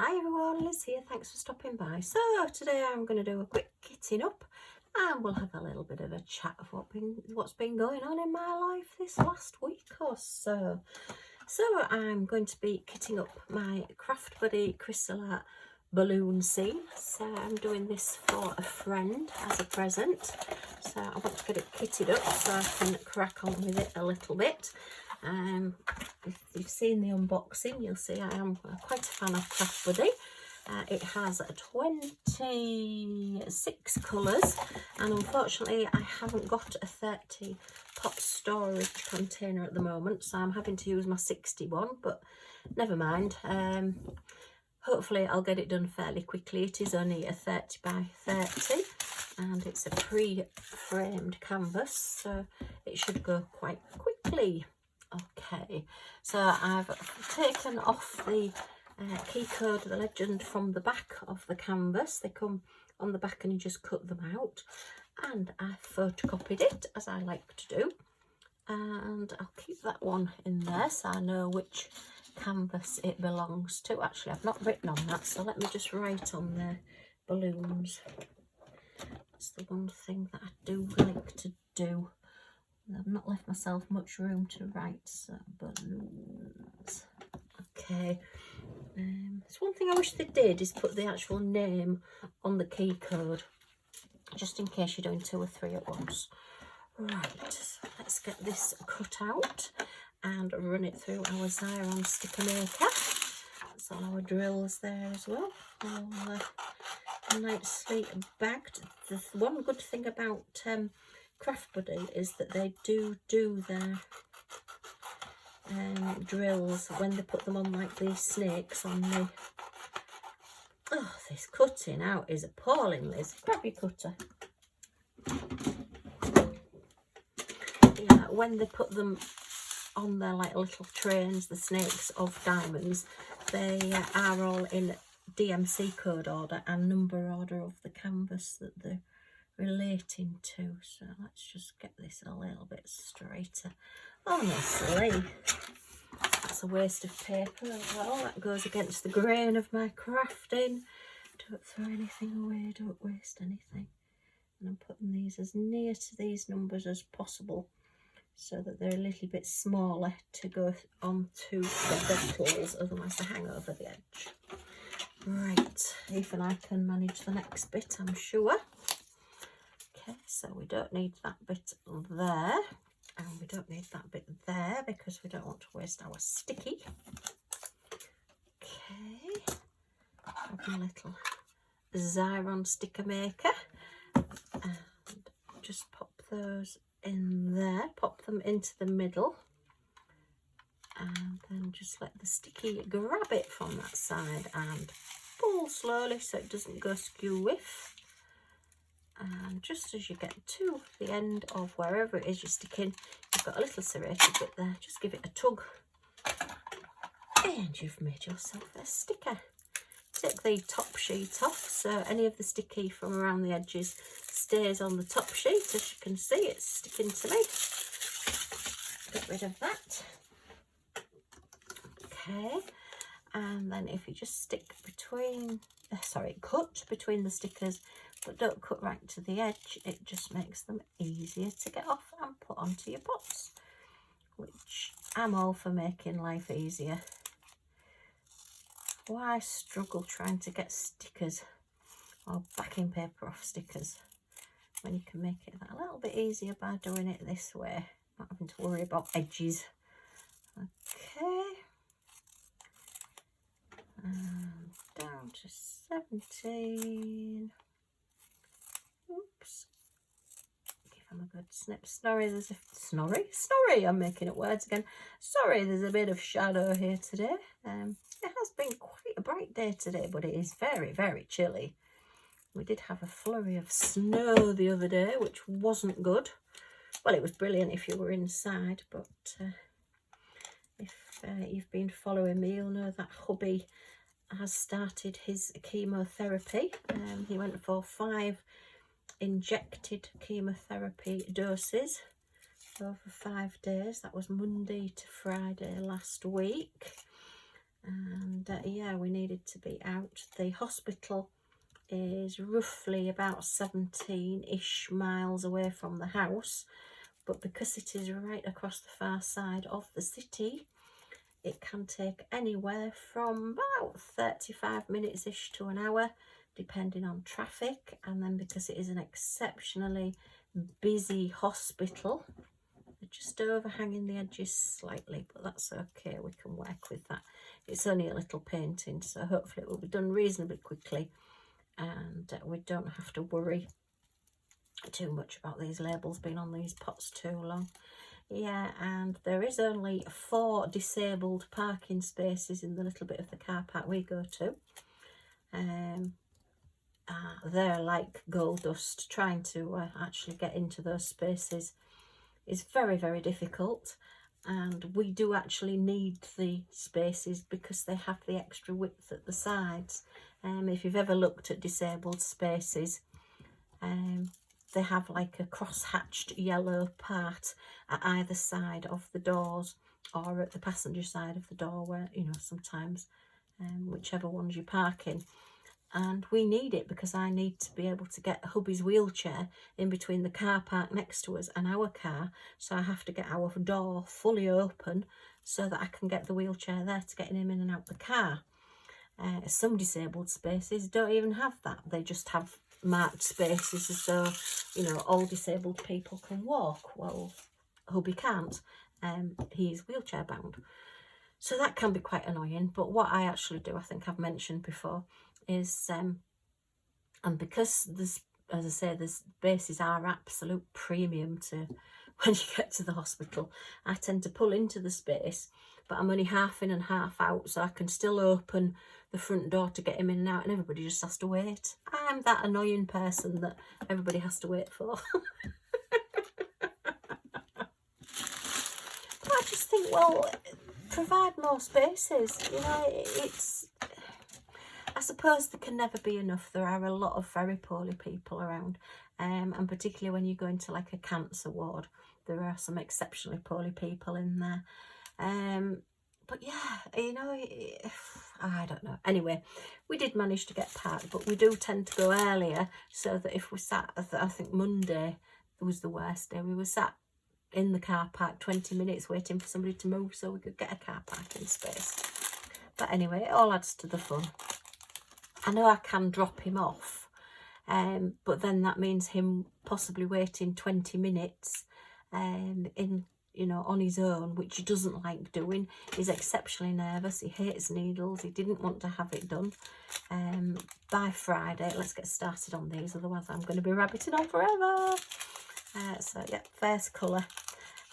Hi everyone, Liz here, thanks for stopping by. So today I'm going to do a quick kitting up and we'll have a little bit of a chat of what's been going on in my life this last week or so. So I'm going to be kitting up my Craft Buddy crystal art balloon scene. So I'm doing this for a friend as a present. So I want to get it kitted up so I can crack on with it a little bit. If you've seen the unboxing, you'll see I am quite a fan of Craft Buddy. It has 26 colours, and unfortunately I haven't got a 30 pot storage container at the moment, so I'm having to use my 61, but never mind. Hopefully I'll get it done fairly quickly. It is only a 30 by 30 and it's a pre-framed canvas, so it should go quite quickly. Okay, so I've taken off the key code, the legend, from the back of the canvas. They come on the back and you just cut them out, and I photocopied it as I like to do, and I'll keep that one in there so I know which canvas it belongs to. Actually, I've not written on that, so let me just write on there balloons. That's the one thing that I do like to do. I've not left myself much room to write, so balloons. Okay. There's one thing I wish they did is put the actual name on the key code, just in case you're doing 2 or 3 at once. Right, so let's get this cut out and run it through our Xyron sticker maker. That's all our drills there as well. All nicely bagged. The one good thing about Craft Buddy is that they do their drills when they put them on like these snakes on the... Oh, this cutting out is appalling, Liz. Grab your cutter. Yeah, when they put them on their like little trains, the snakes of diamonds, they are all in DMC code order and number order of the canvas that they're relating to. So let's just get this a little bit straighter. Honestly, that's a waste of paper as well. That goes against the grain of my crafting. Don't throw anything away, don't waste anything. And I'm putting these as near to these numbers as possible so that they're a little bit smaller to go onto the bottles, otherwise they hang over the edge. Right, even I can manage the next bit, I'm sure. Okay, so we don't need that bit there, and we don't need that bit there because we don't want to waste our sticky. Okay, have a little Xyron sticker maker, and just pop those in there, pop them into the middle, and then just let the sticky grab it from that side and pull slowly so it doesn't go skew whiff. And just as you get to the end of wherever it is you're sticking, you've got a little serrated bit there, just give it a tug and you've made yourself a sticker. Take the top sheet off so any of the sticky from around the edges stays on the top sheet. As you can see, it's sticking to me. Get rid of that. Okay, and then if you just stick between, cut between the stickers, but don't cut right to the edge, it just makes them easier to get off and put onto your pots, which I'm all for making life easier. Why struggle trying to get stickers or backing paper off stickers when you can make it a little bit easier by doing it this way, not having to worry about edges. Okay, and down to 17. Oops. Give them a good snip. Snorri, I'm making up words again. Sorry, there's a bit of shadow here today. It has been quite a bright day today, but it is very, very chilly. We did have a flurry of snow the other day, which wasn't good. Well, it was brilliant if you were inside, but if you've been following me, you'll know that hubby has started his chemotherapy. He went for 5 injected chemotherapy doses over 5 days. That was Monday to Friday last week, And yeah, we needed to be out. The hospital is roughly about 17-ish miles away from the house, but because it is right across the far side of the city, it can take anywhere from about 35 minutes-ish to an hour, depending on traffic. And then because it is an exceptionally busy hospital, they're just overhanging the edges slightly, but that's okay, we can work with that. It's only a little painting, so hopefully it will be done reasonably quickly, and we don't have to worry too much about these labels being on these pots too long. Yeah, and there is only 4 disabled parking spaces in the little bit of the car park we go to. They're like gold dust. Trying to actually get into those spaces is very, very difficult, and we do actually need the spaces because they have the extra width at the sides. If you've ever looked at disabled spaces, they have like a cross-hatched yellow part at either side of the doors, or at the passenger side of the door, where, you know, sometimes whichever ones you park in. And we need it because I need to be able to get hubby's wheelchair in between the car park next to us and our car, so I have to get our door fully open so that I can get the wheelchair there to get him in and out the car. Some disabled spaces don't even have that. They just have marked spaces as though, you know, all disabled people can walk. Well, hubby can't. He's wheelchair bound. So that can be quite annoying. But what I actually do, I think I've mentioned before, is, and because there's, as I say, the spaces are absolute premium to when you get to the hospital, I tend to pull into the space, but I'm only half in and half out, so I can still open the front door to get him in and out, and everybody just has to wait. I'm that annoying person that everybody has to wait for. But I just think, well, provide more spaces, you know. It's, I suppose there can never be enough. There are a lot of very poorly people around, and particularly when you go into like a cancer ward, there are some exceptionally poorly people in there. But yeah, you know, I don't know. Anyway, we did manage to get parked, but we do tend to go earlier, so that if we sat, I think Monday was the worst day. We were sat in the car park 20 minutes waiting for somebody to move so we could get a car parking space. But anyway, it all adds to the fun. I know I can drop him off, but then that means him possibly waiting 20 minutes in, you know, on his own, which he doesn't like doing. He's exceptionally nervous. He hates needles. He didn't want to have it done. By Friday, let's get started on these, otherwise I'm going to be rabbiting on forever. So yeah, first colour.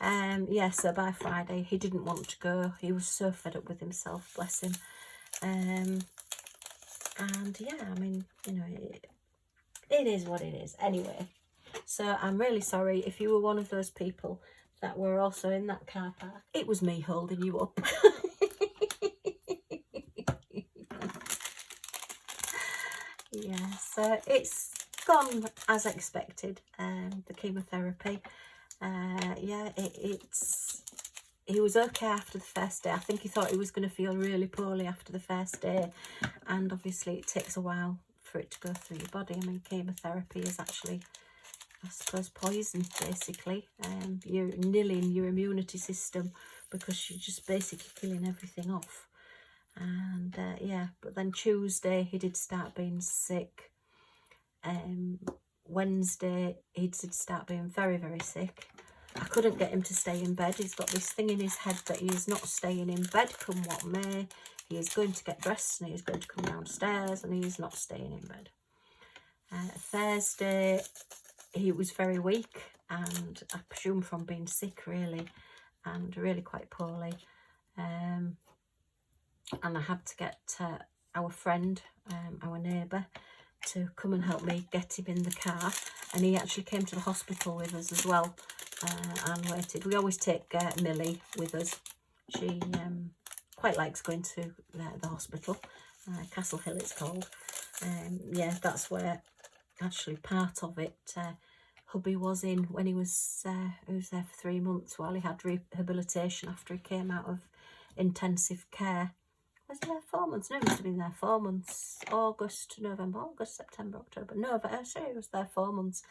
Yeah, so by Friday he didn't want to go. He was so fed up with himself, bless him. And yeah, I mean, you know, it is what it is. Anyway, so I'm really sorry if you were one of those people that were also in that car park. It was me holding you up. Yeah, so it's gone as expected, the chemotherapy. Yeah, he was okay after the first day. I think he thought he was going to feel really poorly after the first day, and obviously it takes a while for it to go through your body. I mean, chemotherapy is actually, I suppose, poison, basically. You're nilling your immunity system because you're just basically killing everything off. And yeah, but then Tuesday he did start being sick. Wednesday he did start being very, very sick. I couldn't get him to stay in bed. He's got this thing in his head that he is not staying in bed come what may. He is going to get dressed and he is going to come downstairs and he is not staying in bed. Thursday he was very weak, and I presume from being sick really, and really quite poorly. And I had to get our friend, our neighbour, to come and help me get him in the car, and he actually came to the hospital with us as well, and waited. We always take Millie with us. She quite likes going to the hospital. Castle Hill it's called. Yeah, that's where actually part of it hubby was in when he was there for 3 months while he had rehabilitation after he came out of intensive care Was he there 4 months? No, he must have been there 4 months. August, November, August, September, October. No, but actually he was there 4 months.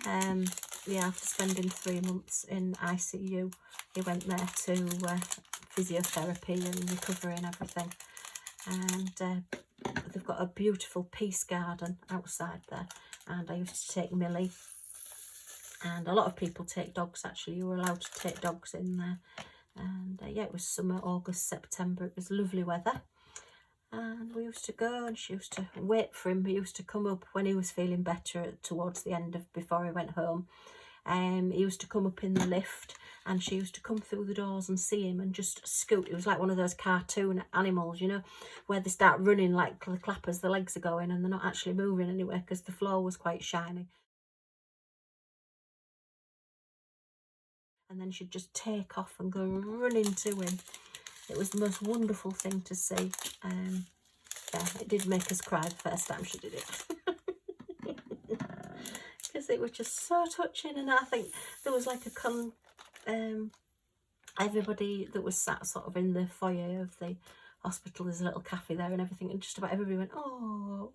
Yeah, after spending 3 months in ICU, he went there to physiotherapy and recovery and everything. And they've got a beautiful peace garden outside there. And I used to take Millie. And a lot of people take dogs, actually. You were allowed to take dogs in there. And yeah, it was summer, August, September. It was lovely weather. And we used to go, and she used to wait for him. He used to come up when he was feeling better towards the end of, before he went home. He used to come up in the lift, and she used to come through the doors and see him and just scoot. It was like one of those cartoon animals, you know, where they start running like the clappers, the legs are going and they're not actually moving anywhere because the floor was quite shiny. And then she'd just take off and go running to him. It was the most wonderful thing to see. Yeah, it did make us cry the first time she did it. Because it was just so touching. And I think there was like everybody that was sat sort of in the foyer of the hospital, there's a little cafe there and everything, and just about everybody went, oh.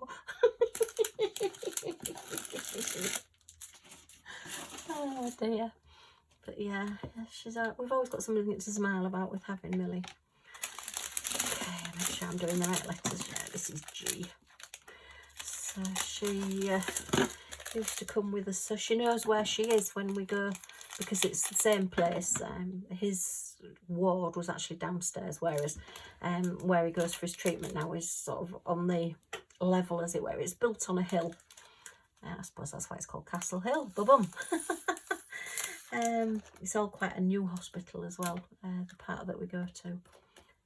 Oh dear. But yeah, we've always got something to smile about with having Millie. Okay, make sure I'm doing the right letters. Yeah, this is G. So she used to come with us, so she knows where she is when we go, because it's the same place. His ward was actually downstairs, whereas where he goes for his treatment now is sort of on the level, as it were. It's built on a hill. I suppose that's why it's called Castle Hill. Ba-bum. It's all quite a new hospital as well, the part that we go to.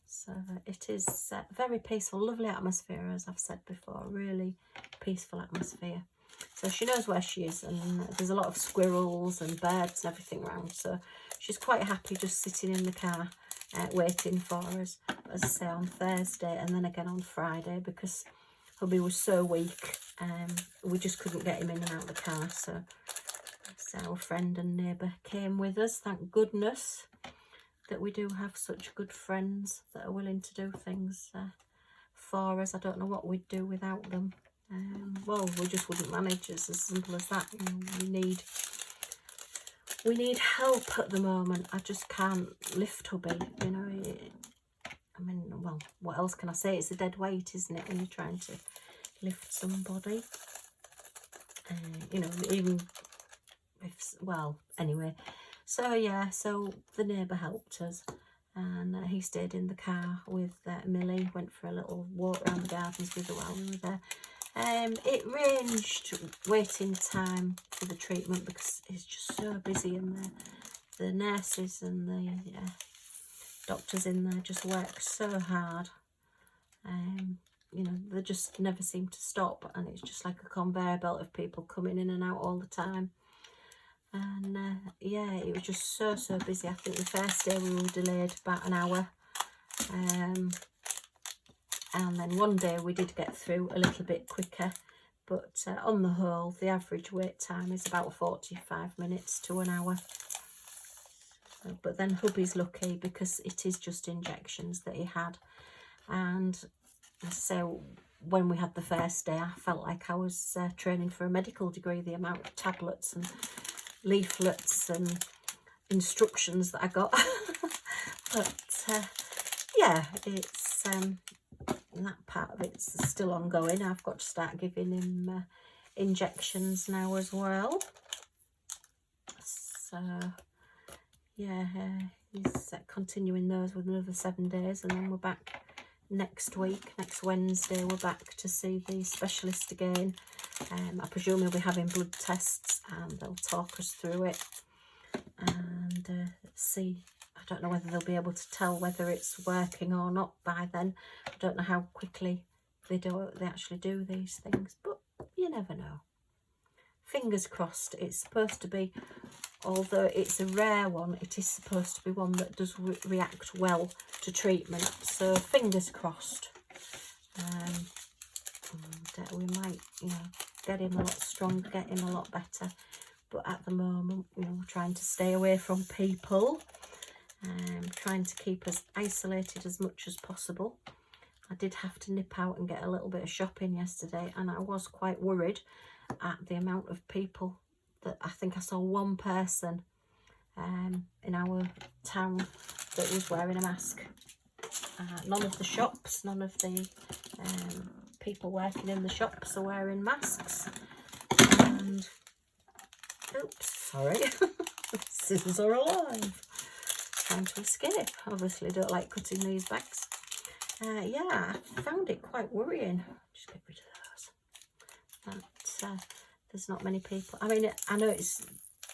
So it is very peaceful, lovely atmosphere, as I've said before, really peaceful atmosphere. So she knows where she is, and there's a lot of squirrels and birds and everything around. So she's quite happy just sitting in the car waiting for us, as I say, on Thursday and then again on Friday, because Hubby was so weak. We just couldn't get him in and out of the car. So our friend and neighbour came with us. Thank goodness that we do have such good friends that are willing to do things for us. I don't know what we'd do without them. Well, we just wouldn't manage. It's as simple as that. We need help at the moment. I just can't lift Hubby, you know. I mean, well, what else can I say? It's a dead weight, isn't it, when you're trying to lift somebody? You know, even if, well, anyway. So yeah, so the neighbour helped us, and he stayed in the car with Millie, went for a little walk around the gardens with her while we were there. It ranged waiting time for the treatment because it's just so busy in there. The nurses and the doctors in there just work so hard. You know, they just never seem to stop, and it's just like a conveyor belt of people coming in and out all the time. And yeah, it was just so busy. I think the first day we were delayed about an hour. And then one day we did get through a little bit quicker, but on the whole, the average wait time is about 45 minutes to an hour. But then Hubby's lucky because it is just injections that he had. And so when we had the first day, I felt like I was training for a medical degree, the amount of tablets and leaflets and instructions that I got. But yeah, it's that part of it's still ongoing. I've got to start giving him injections now as well. So yeah, he's continuing those with another 7 days, and then we're back next week. Next Wednesday we're back to see the specialist again. I presume he'll be having blood tests, and they'll talk us through it and see. I don't know whether they'll be able to tell whether it's working or not by then. I don't know how quickly they actually do these things, but you never know. Fingers crossed. It's supposed to be, although it's a rare one, it is supposed to be one that does react well to treatment. So fingers crossed. And we might, you know, get him a lot stronger, get him a lot better. But at the moment, you know, we're trying to stay away from people. Trying to keep us isolated as much as possible. I did have to nip out and get a little bit of shopping yesterday, and I was quite worried at the amount of people that I think I saw one person in our town that was wearing a mask. None of the shops, none of the people working in the shops are wearing masks. And oops, sorry, scissors are alive. Trying to escape. Obviously don't like cutting these bags. Yeah, I found it quite worrying. Just get rid of those. That there's not many people. I mean, I know it's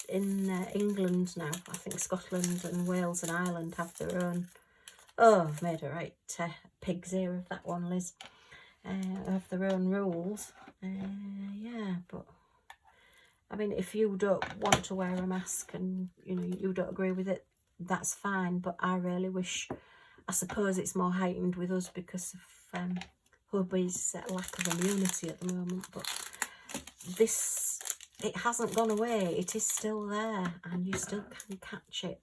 in England now. I think Scotland and Wales and Ireland have their own. Oh, I've made a right pig's ear of that one, Liz. Have their own rules. Yeah, but I mean, if you don't want to wear a mask and you don't agree with it, that's fine. But I really wish, I suppose it's more heightened with us because of Hubby's lack of immunity at the moment. But this, it hasn't gone away. It is still there, and you still can catch it.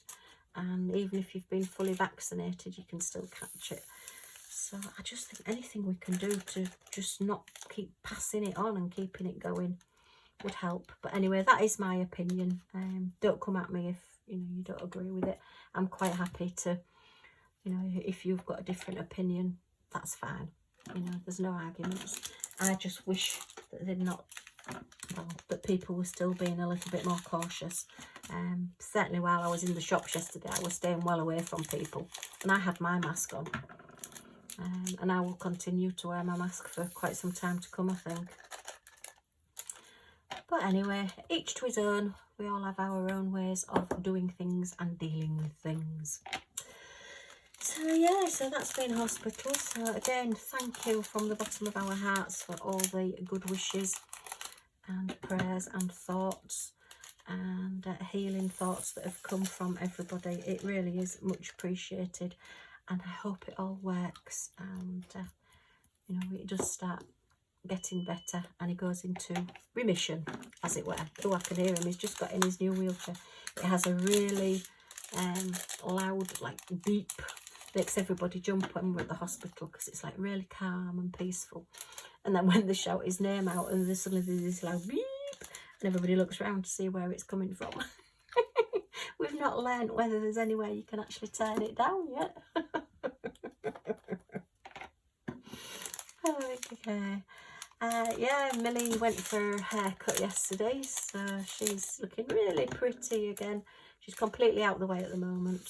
And even if you've been fully vaccinated, you can still catch it. So I just think anything we can do to just not keep passing it on and keeping it going would help. But anyway, that is my opinion. Don't come at me if you don't agree with it. I'm quite happy to, if you've got a different opinion, that's fine. There's no arguments. I just wish that they're not, that people were still being a little bit more cautious. Certainly while I was in the shops yesterday, I was staying well away from people, and I had my mask on. And I will continue to wear my mask for quite some time to come, I think. But anyway, each to his own. We all have our own ways of doing things and dealing with things. So yeah, so that's been hospital. So again, thank you from the bottom of our hearts for all the good wishes and prayers and thoughts and healing thoughts that have come from everybody. It really is much appreciated, and I hope it all works and it does start getting better and he goes into remission, as it were. Oh, I can hear him. He's just got in his new wheelchair. It has a really loud like beep, makes everybody jump when we're at the hospital because it's like really calm and peaceful. And then when they shout his name out and there's suddenly this loud beep and everybody looks around to see where it's coming from. We've not learnt whether there's any way you can actually turn it down yet. Okay. Yeah, Millie went for her haircut yesterday, so she's looking really pretty again. She's completely out of the way at the moment.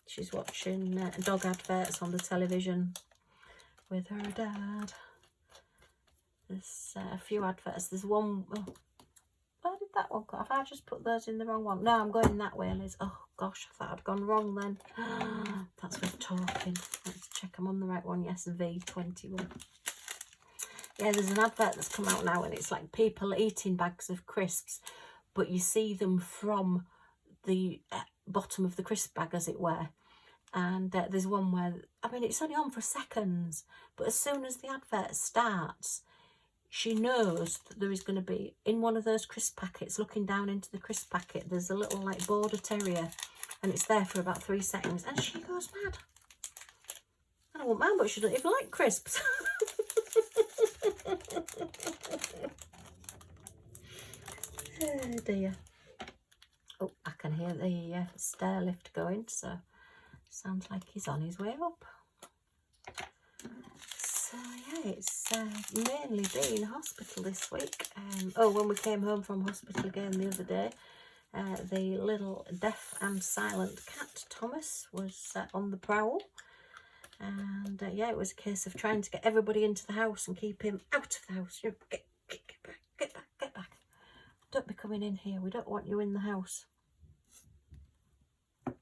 She's watching dog adverts on the television with her dad. There's a few adverts. There's one, oh, where did that one go? Have I just put those in the wrong one? No, I'm going that way, Liz. Oh gosh, I thought I'd gone wrong then. That's with talking. Let's check I'm on the right one. Yes, V21. Yeah, there's an advert that's come out now and it's like people eating bags of crisps, but you see them from the bottom of the crisp bag, as it were. And there's one where, I mean, it's only on for seconds, but as soon as the advert starts, she knows that there is going to be, in one of those crisp packets, looking down into the crisp packet, there's a little like border terrier, and it's there for about 3 seconds, and she goes mad. I don't want mine, but she doesn't even like crisps. Oh dear. Oh, I can hear the stair lift going, so sounds like he's on his way up. So yeah, it's mainly been hospital this week. Oh, when we came home from hospital again the other day, the little deaf and silent cat Thomas was on the prowl. And yeah, it was a case of trying to get everybody into the house and keep him out of the house. Get back, get back, get back. Don't be coming in here. We don't want you in the house. Oh,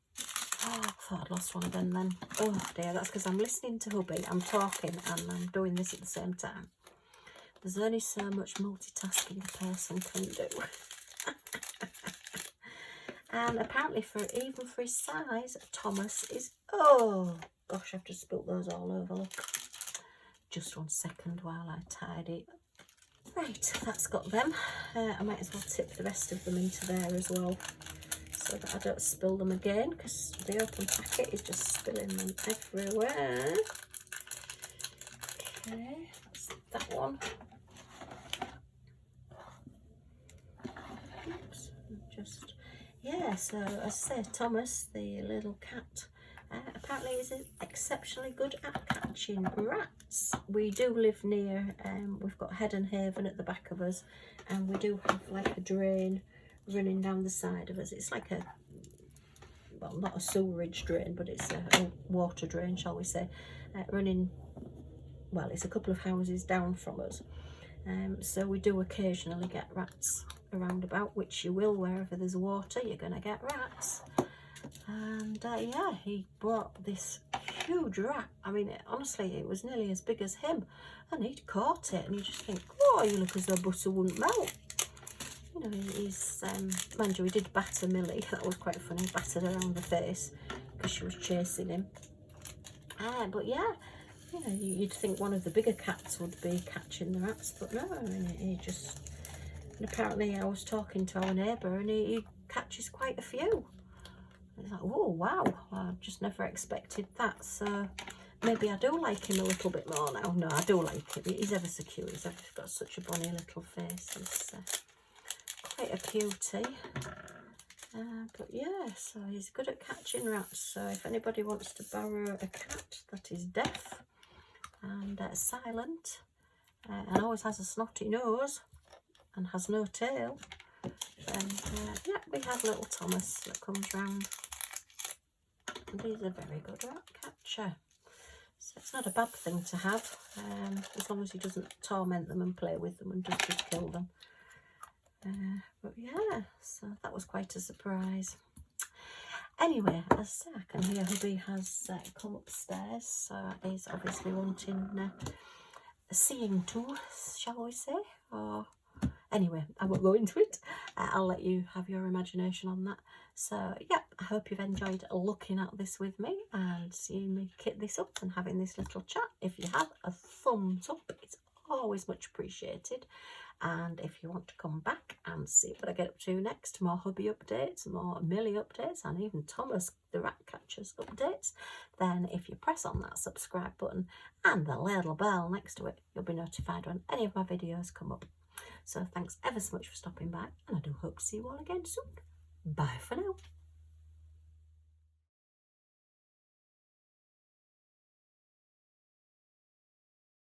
I thought I'd lost one again then. Oh dear, that's because I'm listening to Hubby. I'm talking and I'm doing this at the same time. There's only so much multitasking a person can do. And apparently even for his size, Thomas is, oh gosh, I've just spilt those all over, look. Just 1 second while I tidy. Right, that's got them. I might as well tip the rest of them into there as well, so that I don't spill them again, because the open packet is just spilling them everywhere. Okay, that's that one. Oops, just, yeah, so as I say, Thomas, the little cat, apparently is exceptionally good at catching rats. We do live near, we've got Head and Haven at the back of us, and we do have like a drain running down the side of us. It's like a, well, not a sewerage drain, but it's a water drain, shall we say, running, well, it's a couple of houses down from us. So we do occasionally get rats around about, which you will, wherever there's water, you're going to get rats. And yeah, he brought this huge rat. I mean, honestly, it was nearly as big as him, and he'd caught it, and you just think, oh, you look as though butter wouldn't melt. You know, he's, mind you, he did batter Millie. That was quite funny, battered her around the face because she was chasing him. But yeah, you know, you'd think one of the bigger cats would be catching the rats, but no, I mean, he just, and apparently I was talking to our neighbour, and he catches quite a few. It's like, oh wow, I just never expected that. So maybe I do like him a little bit more now. No, I do like him. He's ever so cute. He's got such a bonny little face. He's quite a cutie. But yeah, so he's good at catching rats. So if anybody wants to borrow a cat that is deaf and silent and always has a snotty nose and has no tail, then yeah, we have little Thomas that comes round. And he's a very good rat catcher. So it's not a bad thing to have, as long as he doesn't torment them and play with them and just kill them. But yeah, so that was quite a surprise. Anyway, as I say, I can hear Hubby has come upstairs, so he's obviously wanting a seeing tour, shall we say, or anyway, I won't go into it. I'll let you have your imagination on that. So yeah, I hope you've enjoyed looking at this with me and seeing me kit this up and having this little chat. If you have, a thumbs up, it's always much appreciated. And if you want to come back and see what I get up to next, more Hubby updates, more Millie updates, and even Thomas the rat catcher's updates, then if you press on that subscribe button and the little bell next to it, you'll be notified when any of my videos come up. So thanks ever so much for stopping by, and I do hope to see you all again soon. Bye for now.